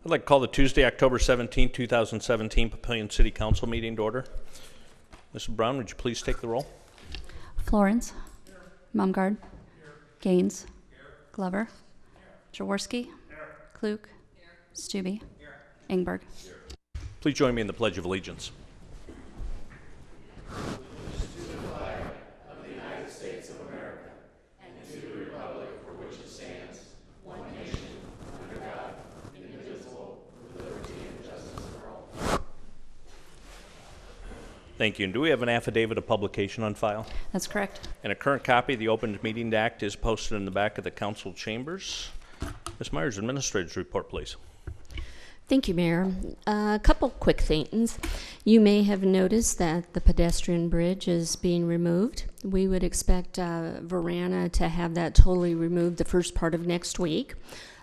I'd like to call the Tuesday, October 17, 2017 Papillion City Council meeting to order. Mr. Brown, would you please take the roll? Florence. Mumgard. Gaines. Glover. Jaworski. Klug. Stubbe. Engberg. Please join me in the Pledge of Allegiance. Thank you. And do we have an affidavit of publication on file? That's correct. And a current copy of the Open Meeting Act is posted in the back of the council chambers. Ms. Myers, Administrator's report, please. Thank you, Mayor. A couple quick things. You may have noticed that the pedestrian bridge is being removed. We would expect Verana to have that totally removed the first part of next week.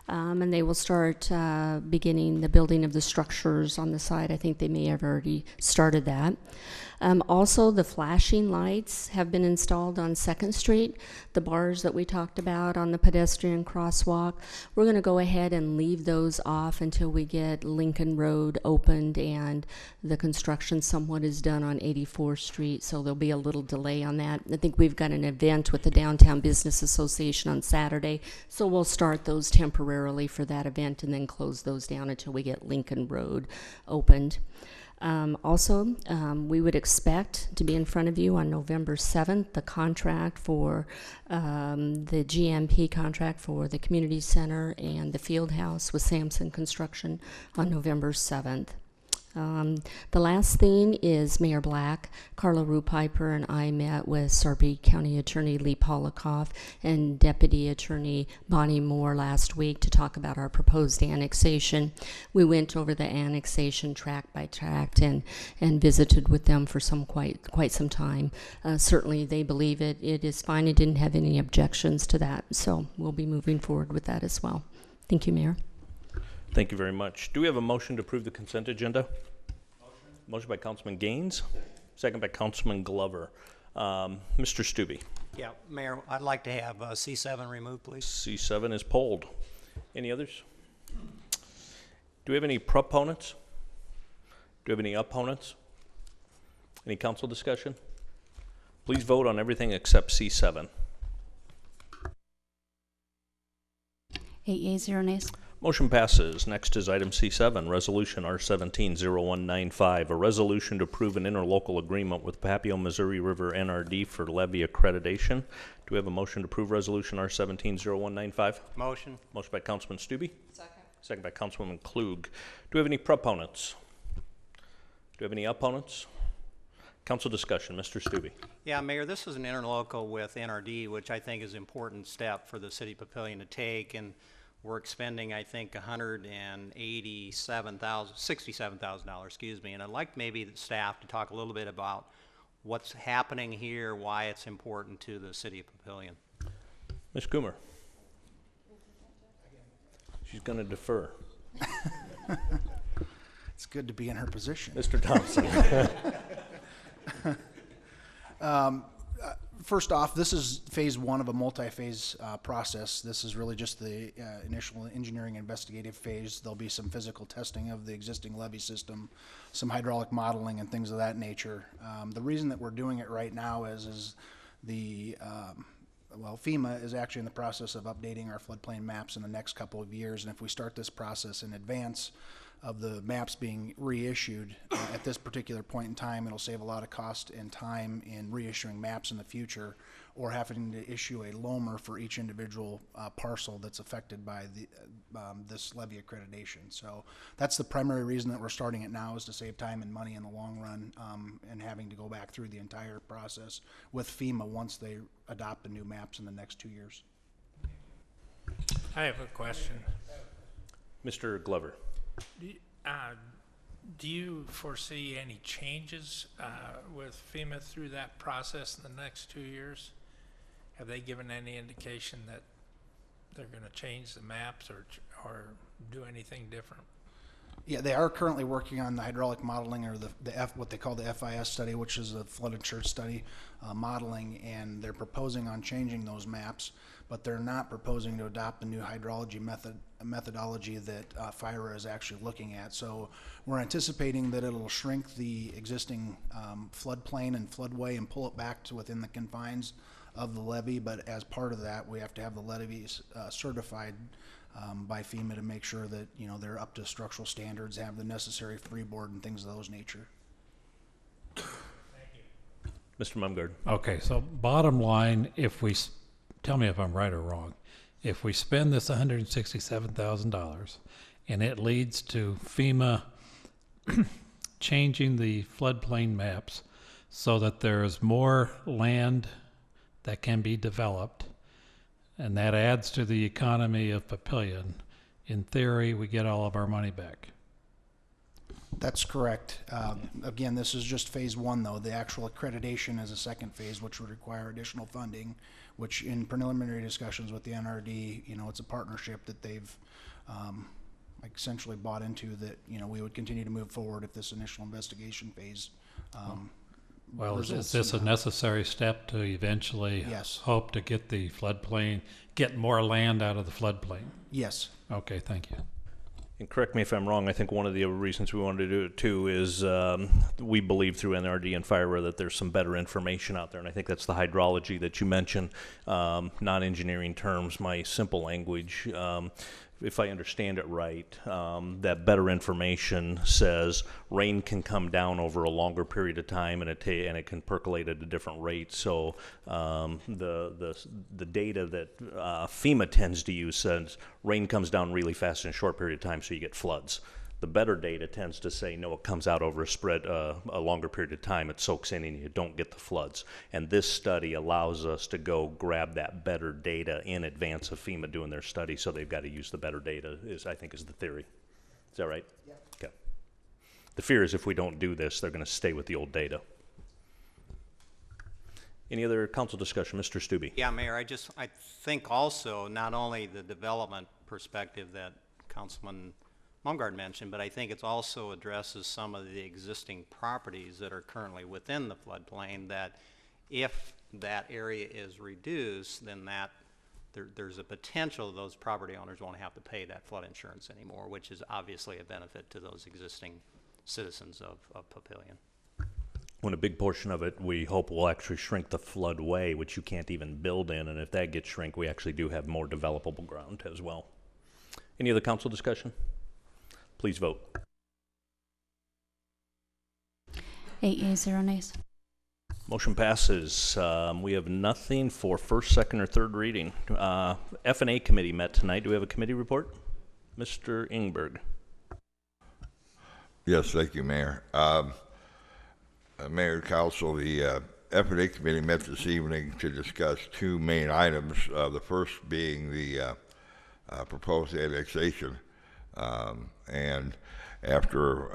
And they will start beginning the building of the structures on the side. I think they may have already started that. Also, the flashing lights have been installed on 2nd Street. The bars that we talked about on the pedestrian crosswalk, we're going to go ahead and leave those off until we get Lincoln Road opened and the construction somewhat is done on 84th Street, so there'll be a little delay on that. I think we've got an event with the Downtown Business Association on Saturday, so we'll start those temporarily for that event and then close those down until we get Lincoln Road opened. Also, we would expect to be in front of you on November 7th, the contract for the GMP contract for the community center and the field house with Sampson Construction on November 7th. The last thing is Mayor Black. Carla Rupiper and I met with Sarpy County Attorney Lee Polikoff and Deputy Attorney Bonnie Moore last week to talk about our proposed annexation. We went over the annexation tract by tract and visited with them for quite some time. Certainly they believe it is fine and didn't have any objections to that, so we'll be moving forward with that as well. Thank you, Mayor. Thank you very much. Do we have a motion to approve the consent agenda? Motion by Councilman Gaines, second by Councilman Glover. Mr. Stubbe. Yeah, Mayor, I'd like to have C7 removed, please. C7 is pulled. Any others? Do we have any proponents? Do we have any opponents? Any council discussion? Please vote on everything except C7. 8 yeas, 0 nays. Motion passes. Next is item C7, Resolution R170195, a resolution to approve an interlocal agreement with Papillion Missouri River NRD for levy accreditation. Do we have a motion to approve Resolution R170195? Motion. Motion by Councilman Stubbe. Second. Second by Councilwoman Klug. Do we have any proponents? Do we have any opponents? Council discussion. Mr. Stubbe. Yeah, Mayor, this is an interlocal with NRD, which I think is an important step for the city of Papillion to take, and we're expending, I think, $67,000, excuse me, and I'd like maybe the staff to talk a little bit about what's happening here, why it's important to the city of Papillion. Ms. Coomer. She's going to defer. It's good to be in her position. Mr. Thompson. First off, this is phase one of a multi-phase process. This is really just the initial engineering investigative phase. There'll be some physical testing of the existing levee system, some hydraulic modeling and things of that nature. The reason that we're doing it right now is FEMA is actually in the process of updating our floodplain maps in the next couple of years, and if we start this process in advance of the maps being reissued at this particular point in time, it'll save a lot of cost and time in reissuing maps in the future, or having to issue a LOMR for each individual parcel that's affected by this levy accreditation. So that's the primary reason that we're starting it now, is to save time and money in the long run, and having to go back through the entire process with FEMA once they adopt the new maps in the next 2 years. I have a question. Mr. Glover. Do you foresee any changes with FEMA through that process in the next 2 years? Have they given any indication that they're going to change the maps or do anything different? Yeah, they are currently working on the hydraulic modeling, or what they call the FIS study, which is a flood insurance study modeling, and they're proposing on changing those maps, but they're not proposing to adopt the new hydrology methodology that FIRA is actually looking at. So we're anticipating that it'll shrink the existing floodplain and floodway and pull it back to within the confines of the levee, but as part of that, we have to have the levees certified by FEMA to make sure that, you know, they're up to structural standards, have the necessary freeboard and things of those nature. Mr. Mumgard. Okay, so bottom line, tell me if I'm right or wrong, if we spend this $167,000 and it leads to FEMA changing the floodplain maps so that there's more land that can be developed, and that adds to the economy of Papillion, in theory, we get all of our money back. That's correct. Again, this is just phase one, though. The actual accreditation is a second phase, which would require additional funding, which in preliminary discussions with the NRD, you know, it's a partnership that they've essentially bought into, that, you know, we would continue to move forward if this initial investigation phase Well, is results this in a necessary step to eventually Yes. hope to get the floodplain, get more land out of the floodplain? Yes. Okay, thank you. And correct me if I'm wrong, I think one of the reasons we wanted to do it too is we believe through NRD and FIRA that there's some better information out there, and I think that's the hydrology that you mentioned, non-engineering terms, my simple language. If I understand it right, that better information says rain can come down over a longer period of time, and it can percolate at a different rate. So the data that FEMA tends to use says rain comes down really fast in a short period of time, so you get floods. The better data tends to say, no, it comes out over a longer period of time, it soaks in and you don't get the floods. And this study allows us to go grab that better data in advance of FEMA doing their study, so they've got to use the better data, I think is the theory. Is that right? Yeah. Okay. The fear is if we don't do this, they're going to stay with the old data. Any other council discussion? Mr. Stubbe? Yeah, Mayor, I think also not only the development perspective that Councilman Mumgard mentioned, but I think it also addresses some of the existing properties that are currently within the floodplain, that if that area is reduced, then there's a potential those property owners won't have to pay that flood insurance anymore, which is obviously a benefit to those existing citizens of Papillion. When a big portion of it, we hope, will actually shrink the floodway, which you can't even build in, and if that gets shrink, we actually do have more developable ground as well. Any other council discussion? Please vote. 8 yeas, 0 nays. Motion passes. We have nothing for first, second, or third reading. F&A committee met tonight. Do we have a committee report? Mr. Ingberg. Yes, thank you, Mayor. Mayor, Council, the F&A committee met this evening to discuss two main items. The first being the proposed annexation. And after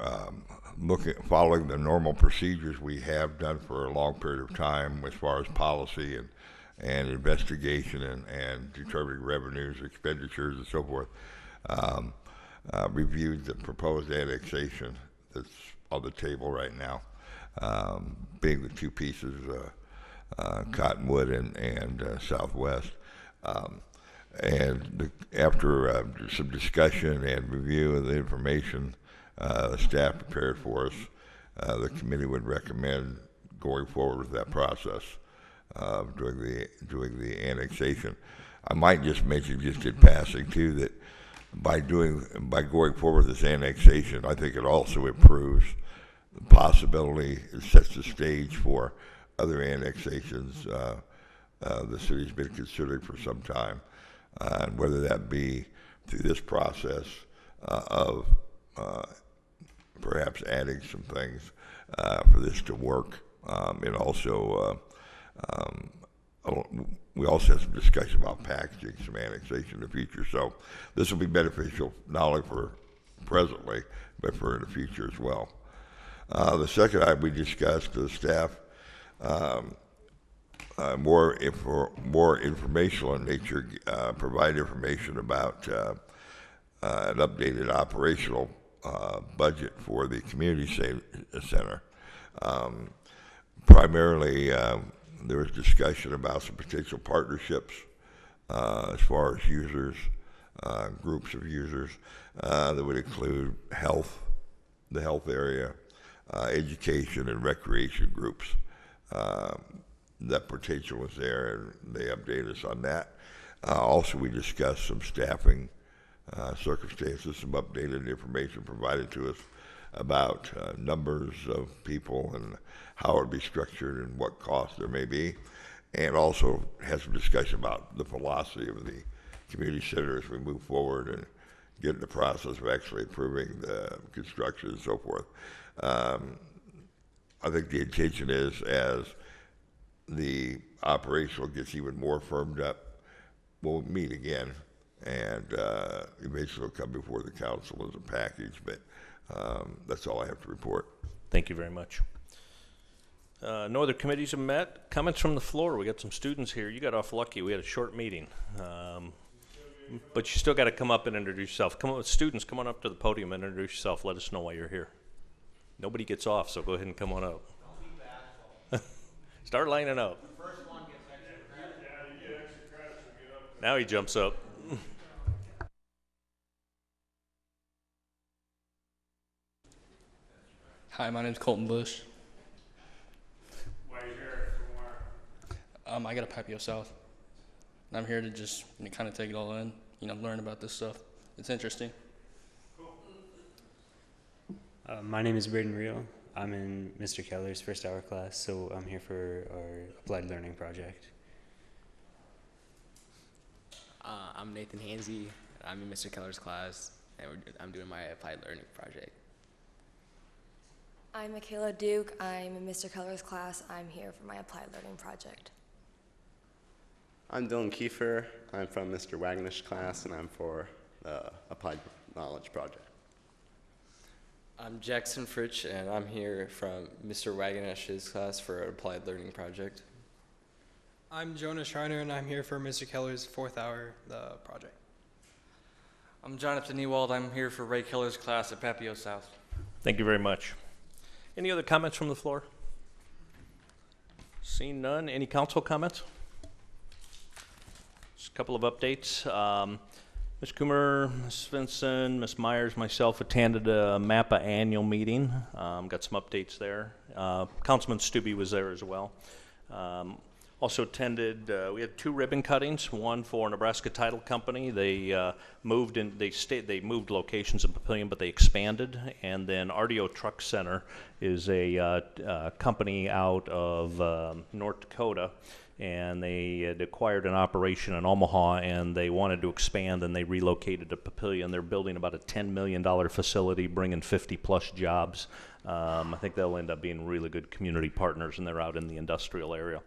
following the normal procedures we have done for a long period of time as far as policy and investigation and determining revenues, expenditures, and so forth, reviewed the proposed annexation that's on the table right now, being the two pieces, Cottonwood and Southwest. After some discussion and review of the information staff prepared for us, the committee would recommend going forward with that process of doing the annexation. I might just mention, just in passing too, that by going forward with this annexation, I think it also improves the possibility, it sets the stage for other annexations the city's been considering for some time. And whether that be through this process of perhaps adding some things for this to work, and also we also have some discussion about packaging some annexation in the future. So this will be beneficial not only for presently, but for in the future as well. The second item we discussed, the staff more informational in nature, provide information about an updated operational budget for the community center. Primarily, there was discussion about some potential partnerships as far as users, groups of users that would include health, the health area, education and recreation groups. That potential was there, and they updated us on that. Also, we discussed some staffing circumstances, some updated information provided to us about numbers of people and how it would be structured and what cost there may be, and also had some discussion about the philosophy of the community center as we move forward and get in the process of actually approving the construction and so forth. I think the intention is, as the operational gets even more firmed up, we'll meet again, and eventually it'll come before the council as a package, but that's all I have to report. Thank you very much. No other committees have met. Comments from the floor. We got some students here. You got off lucky. We had a short meeting. But you still got to come up and introduce yourself. Come on, students, come on up to the podium and introduce yourself. Let us know why you're here. Nobody gets off, so go ahead and come on up. Start lining up. The first one gets extra credit. Yeah, you get extra credit, so get up there. Now he jumps up. Hi, my name's Colton Bush. Why are you here? From where? I got a Papillion South. And I'm here to just kind of take it all in, learn about this stuff. It's interesting. My name is Braden Rio. I'm in Mr. Keller's first hour class, so I'm here for our applied learning project. I'm Nathan Hansey. I'm in Mr. Keller's class, and I'm doing my applied learning project. I'm Michaela Duke. I'm in Mr. Keller's class. I'm here for my applied learning project. I'm Dylan Kiefer. I'm from Mr. Wagnish's class, and I'm for the applied knowledge project. I'm Jackson Fritsch, and I'm here from Mr. Wagnish's class for an applied learning project. I'm Jonah Schreiner, and I'm here for Mr. Keller's fourth hour project. I'm Jonathan Ewald. I'm here for Ray Keller's class at Papillion South. Thank you very much. Any other comments from the floor? Seeing none. Any council comments? Just a couple of updates. Ms. Coomer, Ms. Svensson, Ms. Myers, myself attended a MAPPA annual meeting. Got some updates there. Councilman Stubbe was there as well. Also attended, we had 2 ribbon cuttings, one for Nebraska Title Company. They moved locations in Papillion, but they expanded. And then RDO Truck Center is a company out of North Dakota, and they had acquired an operation in Omaha, and they wanted to expand, and they relocated to Papillion. They're building about a $10 million facility, bringing 50-plus jobs. I think they'll end up being really good community partners, and they're out in the industrial area.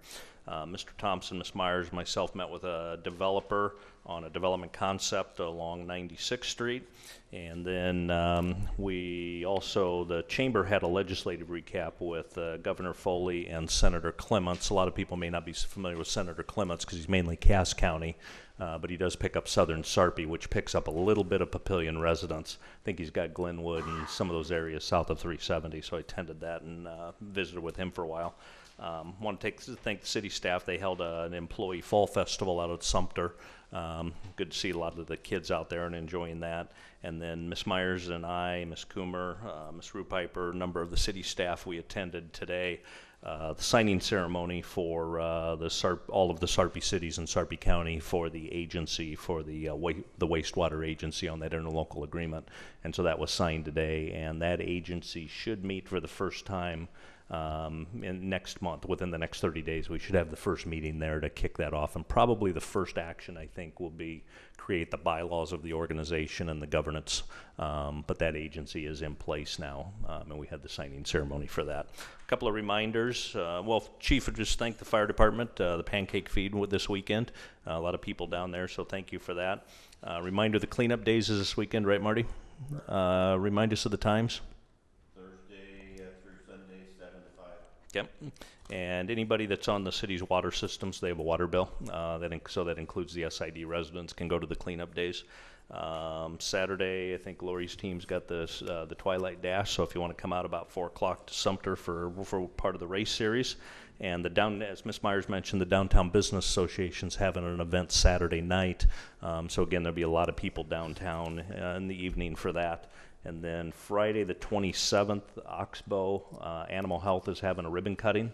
Mr. Thompson, Ms. Myers, myself met with a developer on a development concept along 96th Street. And then the chamber had a legislative recap with Governor Foley and Senator Clements. A lot of people may not be familiar with Senator Clements because he's mainly Cass County, but he does pick up southern Sarpy, which picks up a little bit of Papillion residents. I think he's got Glenwood and some of those areas south of 370, so I attended that and visited with him for a while. Want to thank the city staff. They held an employee fall festival out at Sumter. Good to see a lot of the kids out there and enjoying that. And then Ms. Myers and I, Ms. Coomer, Ms. Rupiper, a number of the city staff, we attended today the signing ceremony for all of the Sarpy cities in Sarpy County for the agency, for the wastewater agency on that interlocal agreement. And so that was signed today, and that agency should meet for the first time next month. Within the next 30 days, we should have the first meeting there to kick that off. And probably the first action, I think, will be create the bylaws of the organization and the governance. But that agency is in place now, and we had the signing ceremony for that. A couple of reminders. Chief would just thank the fire department, the pancake feed this weekend. A lot of people down there, so thank you for that. Reminder, the cleanup days is this weekend, right, Marty? Remind us of the times. Yep. And anybody that's on the city's water systems, they have a water bill. So that includes the SID residents, can go to the cleanup days. Saturday, I think Lori's team's got this, the Twilight Dash, so if you want to come out about 4 o'clock to Sumter for part of the race series. And as Ms. Myers mentioned, the Downtown Business Association's having an event Saturday night. So again, there'll be a lot of people downtown in the evening for that. And then Friday the 27th, Oxbow Animal Health is having a ribbon cutting.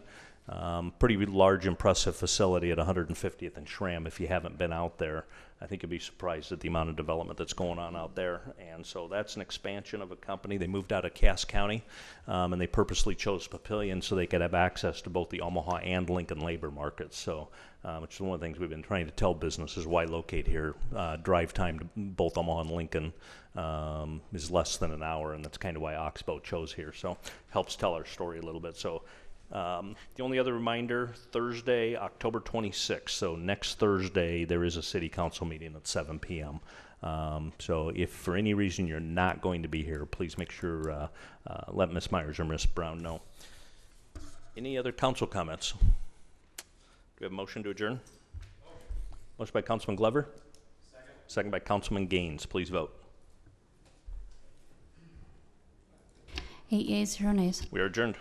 Pretty large, impressive facility at 150th and Schramm. If you haven't been out there, I think you'll be surprised at the amount of development that's going on out there. And so that's an expansion of a company. They moved out of Cass County, and they purposely chose Papillion so they could have access to both the Omaha and Lincoln labor markets. So, which is one of the things we've been trying to tell businesses why locate here. Drive time to both Omaha and Lincoln is less than an hour, and that's kind of why Oxbow chose here. So, helps tell our story a little bit. So. The only other reminder, Thursday, October 26th, so next Thursday, there is a city council meeting at 7 p.m. So if for any reason you're not going to be here, please make sure, let Ms. Myers or Ms. Brown know. Any other council comments? Do we have a motion to adjourn? Motion by Councilman Glover. Second by Councilman Gaines. Please vote. 8 yeas, 0 nays. We are adjourned.